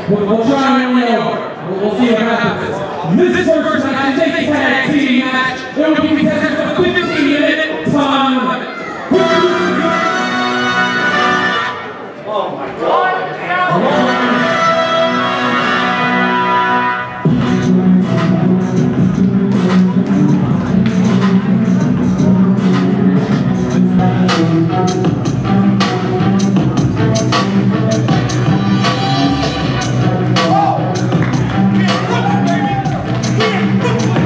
We'll try and win over. We'll see what happens. This first match is a tag team match. It will be contested for 15-minute time limit. Oh my God.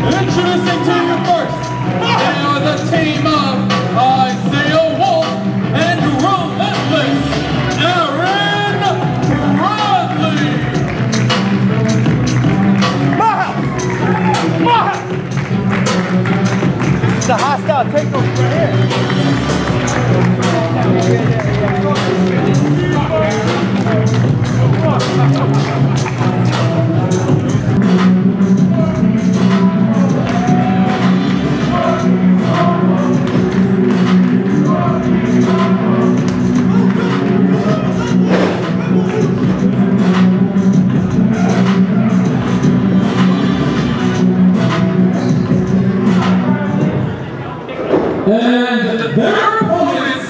Introducing to you first, they are the team of Isaiah Wolf and Relentless Aaron Bradley. It's a hostile takeover right And their opponents.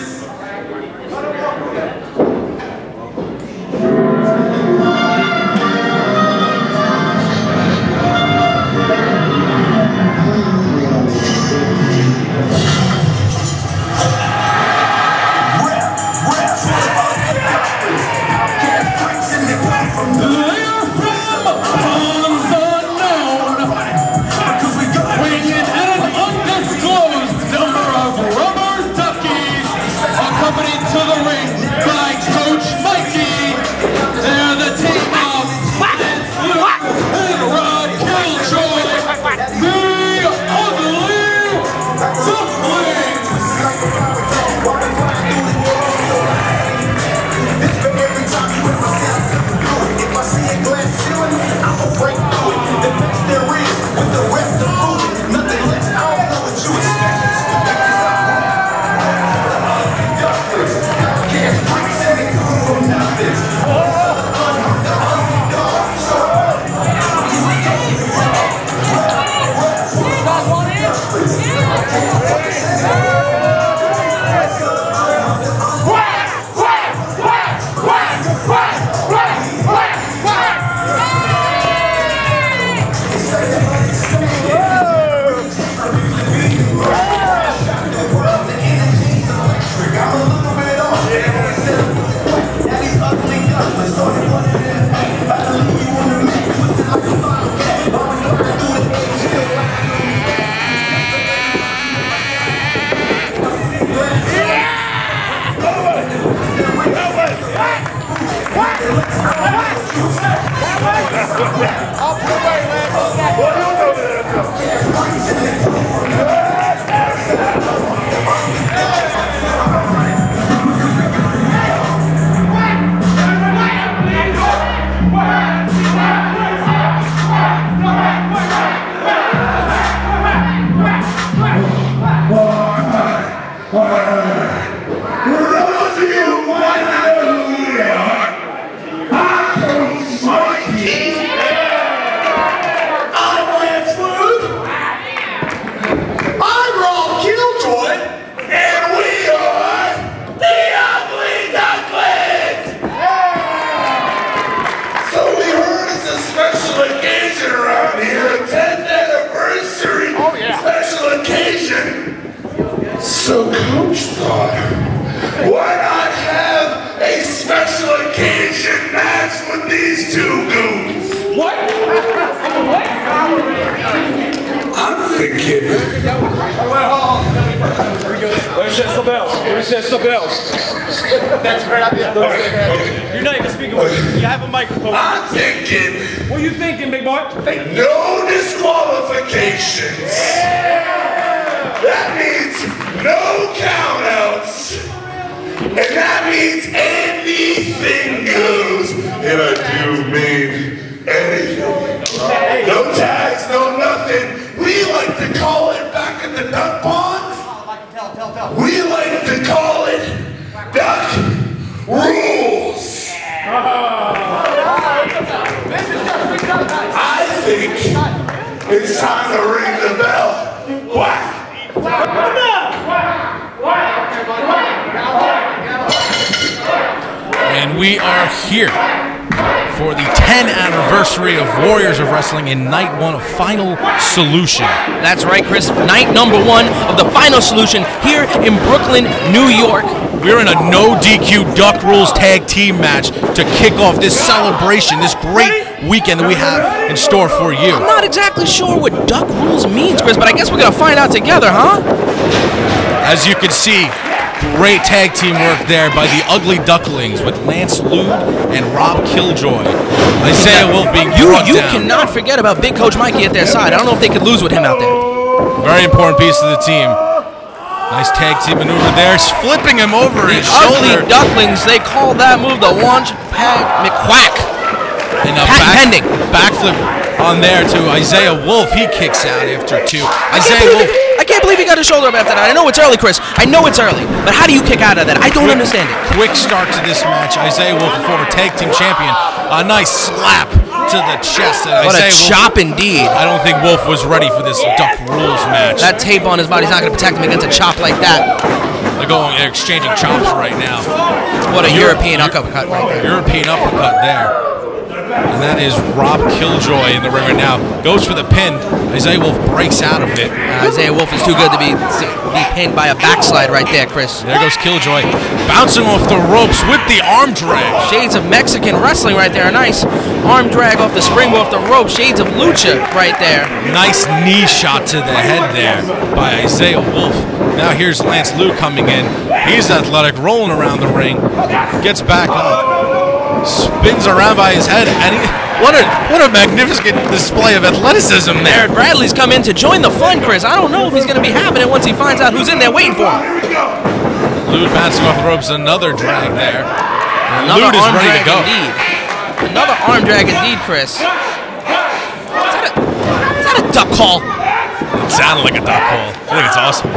So Coach thought, why not have a special occasion match with these two goons? What? I'm thinking. Let me say something else. Let me say something else. That's a great idea. Okay. You're not even speaking with me. You have a microphone. I'm thinking. What are you thinking, big boy? No disqualifications. That means no countouts. And that means anything goes. And I do mean anything. No tags, no nothing. We like to call it back at the duck pond. We like to call it duck rules. week, it's time to ring the bell. Whack! And we are here for the 10th anniversary of Warriors of Wrestling in Night 1 of Final Solution. That's right, Chris. Night number 1 of the Final Solution here in Brooklyn, New York. We're in a no DQ Duck Rules tag team match to kick off this celebration, this great weekend that we have in store for you. I'm not exactly sure what Duck Rules means, Chris, but I guess we're going to find out together, huh? As you can see, great tag team work there by the Ugly Ducklings with Lance Lude and Rob Killjoy. Isaiah Wolf being brought You down. cannot forget about Big Coach Mikey at their side. I don't know if they could lose with him out there. Very important piece of the team. Nice tag team maneuver there, flipping him over his Ugly shoulder. Ducklings, they call that move the launch pad McQuack. And a Pending. backflip on there to Isaiah Wolf. He kicks out after 2. Isaiah Wolf. I can't believe he got his shoulder up after that. I know it's early, Chris. I know it's early. But how do you kick out of that? I don't understand it. Quick start to this match. Isaiah Wolf, a former tag team champion. A nice slap to the chest. What a Isaiah chop indeed. I don't think Wolf was ready for this Duck Rules match. That tape on his body's not going to protect him against a chop like that. They're exchanging chops right now. What a European uppercut right there. European uppercut there. And that is Rob Killjoy in the ring right now. Goes for the pin. Isaiah Wolf breaks out of it. Isaiah Wolf is too good to be pinned by a backslide right there, Chris. There goes Killjoy. Bouncing off the ropes with the arm drag. Shades of Mexican wrestling right there. A nice arm drag off the springboard off the rope. Shades of lucha right there. Nice knee shot to the head there by Isaiah Wolf. Now here's Lance Lude coming in. He's athletic, rolling around the ring. Gets back up. Spins around by his head, and what a magnificent display of athleticism there. Aaron Bradley's come in to join the fun, Chris. I don't know if he's going to be having it once he finds out who's in there waiting for him. Lude bouncing off the ropes, another drag there. And Another Lude is arm ready drag to go. indeed. Another arm drag indeed, Chris. Is that a duck call? It sounded like a duck call. I think it's awesome.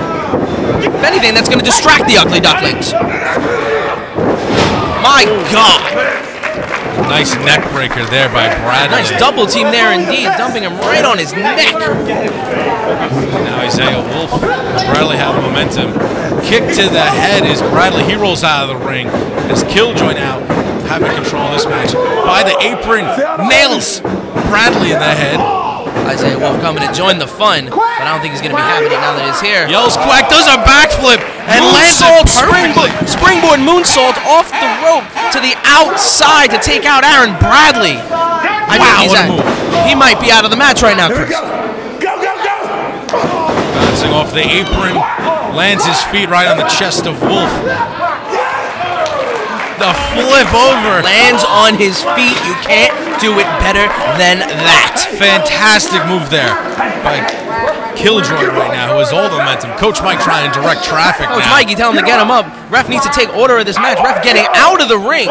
If anything, that's going to distract the Ugly Ducklings. My God. Nice neck breaker there by Bradley. Nice double team there indeed, dumping him right on his neck. Now Isaiah Wolf. Bradley have momentum. Kick to the head is Bradley. He rolls out of the ring. As Killjoy now having control of this match. By the apron. Nails Bradley in the head. Isaiah Wolf coming to join the fun, but I don't think he's going to be having it now that he's here. Yells Quack, does a backflip and lands Moonsault, it perfectly. springboard moonsault off the rope to the outside to take out Aaron Bradley. He might be out of the match right now, Chris. Bouncing off the apron, lands his feet right on the chest of Wolf. The flip over. Lands on his feet. You can't do it better than that. Fantastic move there by Killjoy right now, who has all the momentum. Coach Mike trying to direct traffic Coach now. Mikey telling him to get him up. Ref needs to take order of this match. Ref getting out of the ring.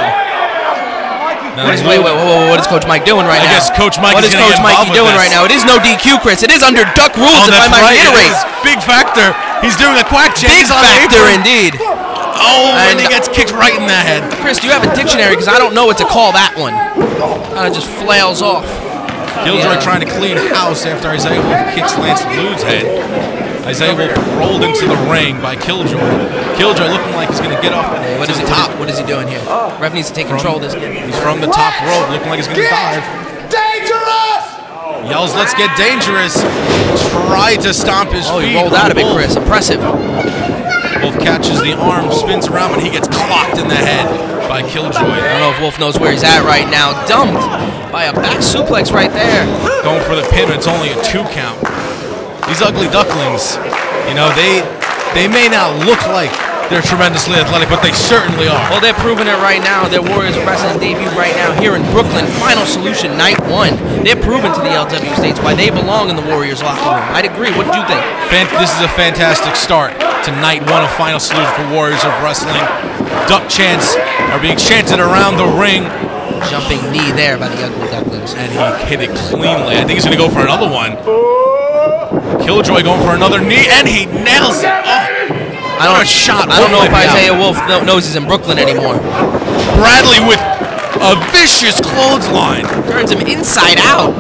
Wait, what is Coach Mike doing right now? I guess Coach Mike What is Coach Mikey doing right now? It is no DQ, Chris. It is under Duck Rules, if I might reiterate. Big factor. He's doing a quack jam. Big factor indeed. Oh, and he gets kicked right in the head. Chris, do you have a dictionary? Because I don't know what to call that one. Kind of just flails off. Killjoy trying to clean house after Isaiah Wolf kicks Lance Lude's head. Isaiah Wolf rolled into the ring by Killjoy. Killjoy looking like he's going to get off What is he doing here? Ref needs to take control of this. He's from the top rope, looking like he's going to dive. Dangerous! Yells, let's get dangerous. Try to stomp his feet. Oh, he rolled out of it, Chris. Impressive. Wolf catches the arm, spins around, but he gets clocked in the head by Killjoy. I don't know if Wolf knows where he's at right now. Dumped by a back suplex right there. Going for the pin, but it's only a 2 count. These Ugly Ducklings, you know, they may not look like they're tremendously athletic, but they certainly are. Well, they're proving it right now. Their Warriors of Wrestling debut right now here in Brooklyn. Final Solution, Night 1. They're proving to the LW States why they belong in the Warriors locker room. I'd agree. What did you think? This is a fantastic start to Night 1 of Final Solution for Warriors of Wrestling. Duck chants are being chanted around the ring. Jumping knee there by the Ugly Ducklings. And he hit it cleanly. I think he's going to go for another one. Killjoy going for another knee, and he nails it. Oh. I don't know if Isaiah Wolf knows he's in Brooklyn anymore. Bradley with a vicious clothesline. Turns him inside out.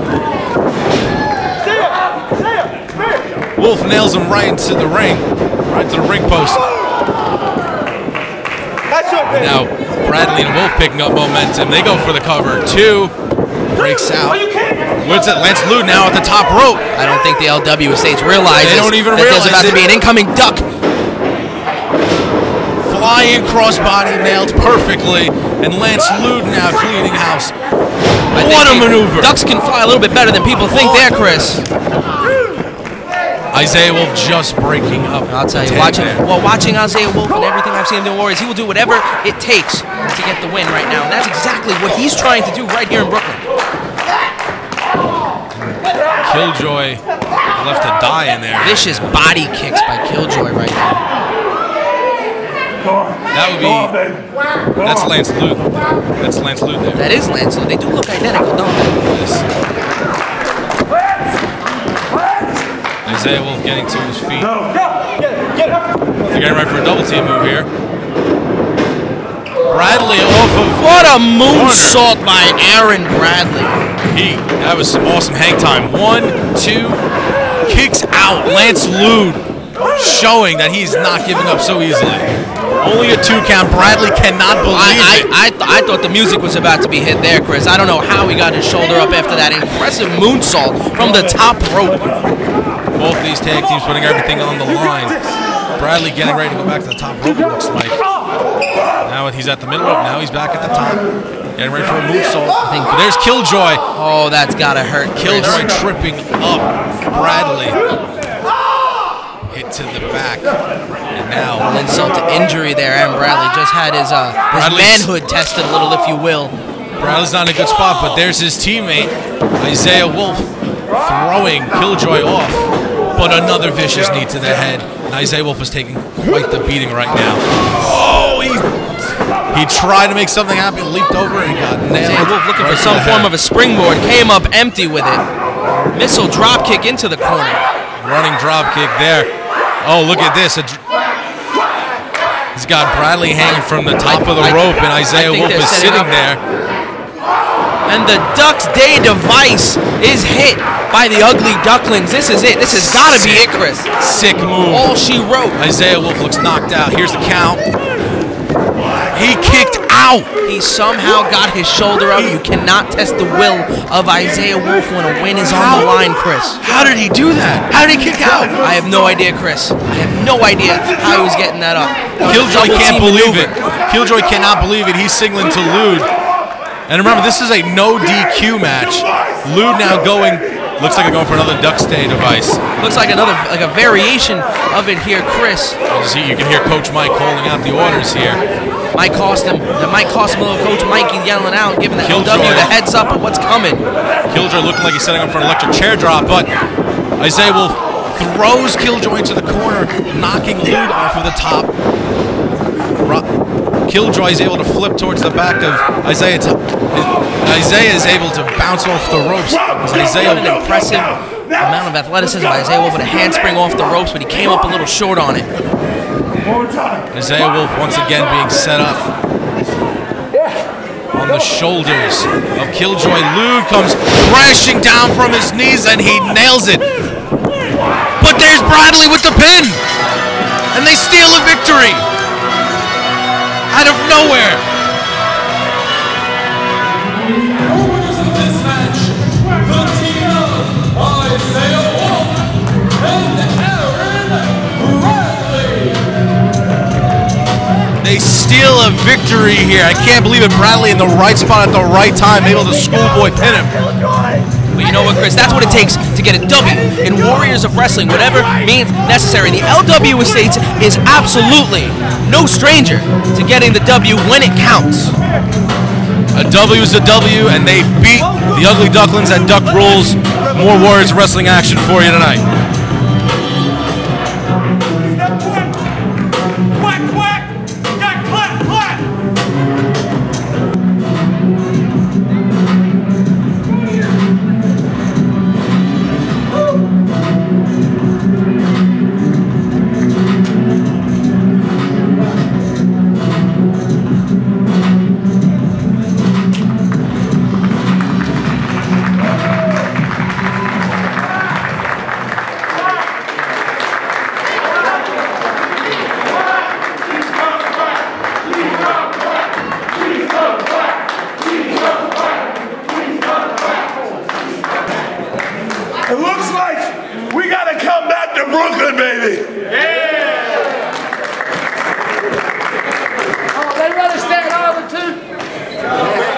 Wolf nails him right into the ring, right to the ring post. And now Bradley and Wolf picking up momentum. They go for the cover. 2 breaks out. What's it? Lance Lude now at the top rope. I don't think the LW Estates realizes They don't even that realize there's about to be an incoming duck. Flying crossbody nailed perfectly, and Lance Lude now cleaning house. What a maneuver! Ducks can fly a little bit better than people think there, Chris. Isaiah Wolf just breaking up. I'll tell you, watching Isaiah Wolf and everything I've seen in the Warriors, he will do whatever it takes to get the win right now. And that's exactly what he's trying to do right here in Brooklyn. Killjoy left to die in there. Vicious body kicks by Killjoy right now. That would be. That's Lance Lude. That's Lance Lude there. That is Lance Lude. They do look identical, don't they? Yes. Isaiah Wolf getting to his feet. They're getting ready for a double team move here. Bradley off of. What a moonsault by Aaron Bradley. That was some awesome hang time. 1, 2, kicks out. Lance Lude showing that he's not giving up so easily. Only a 2 count. Bradley cannot believe it. I thought the music was about to be hit there, Chris. I don't know how he got his shoulder up after that impressive moonsault from the top rope. Both of these tag teams putting everything on the line. Bradley getting ready to go back to the top rope, it looks like. Now he's at the middle rope. Now he's back at the top. Getting ready for a moonsault. But there's Killjoy. Oh, that's got to hurt. Killjoy tripping up Bradley. Hit to the back. And now insult to injury there. Aaron Bradley just had his manhood tested a little, if you will. Bradley's not in a good spot, but there's his teammate, Isaiah Wolf, throwing Killjoy off. But another vicious knee to the head. And Isaiah Wolf is taking quite the beating right now. Oh, he tried to make something happen, leaped over, and got nailed. Isaiah Wolf looking for some form of a springboard, came up empty with it. Missile drop kick into the corner. Running drop kick there. Oh, look at this. He's got Bradley hanging from the top of the rope, and Isaiah Wolf is sitting there. And the Ducks Day device is hit by the Ugly Ducklings. This is it. This has got to be it, Chris. Sick move. All she wrote. Isaiah Wolf looks knocked out. Here's the count. He kicked out. He somehow got his shoulder up. You cannot test the will of Isaiah Wolf when a win is on the line, Chris. How did he do that? How did he kick out? I have no idea, Chris. I have no idea how he was getting that up. Killjoy can't believe it. Killjoy cannot believe it. He's signaling to Lude. And remember, this is a no DQ match. Lude now going, looks like they're going for another Ducks Day device. Looks like another, like a variation of it here, Chris. You can hear Coach Mike calling out the orders here. Might cost him a little Coach Mikey yelling out, giving the LW the heads up of what's coming. Killjoy looking like he's setting up for an electric chair drop, but Isaiah Wolf throws Killjoy into the corner, knocking Lude off of the top. Killjoy is able to flip towards the back of Isaiah. Isaiah is able to bounce off the ropes. Isaiah, an impressive amount of athleticism by Isaiah Wolf with a handspring off the ropes, but he came up a little short on it. Isaiah Wolf once again being set up on the shoulders of Killjoy. Lude comes crashing down from his knees and he nails it. But there's Bradley with the pin, and they steal a victory out of nowhere. Winners of this match, the team of Isaiah Wolf and Aaron Bradley. They steal a victory here. I can't believe it. Bradley in the right spot at the right time, able to schoolboy pin him. But you know what, Chris? That's what it takes to get a W in Warriors of Wrestling, whatever means necessary. The LW Estates is absolutely no stranger to getting the W when it counts. A W is a W, and they beat the Ugly Ducklings at Duck Rules. More Warriors of Wrestling action for you tonight. It looks like we gotta come back to Brooklyn, baby. Oh, they run a Staten Island too?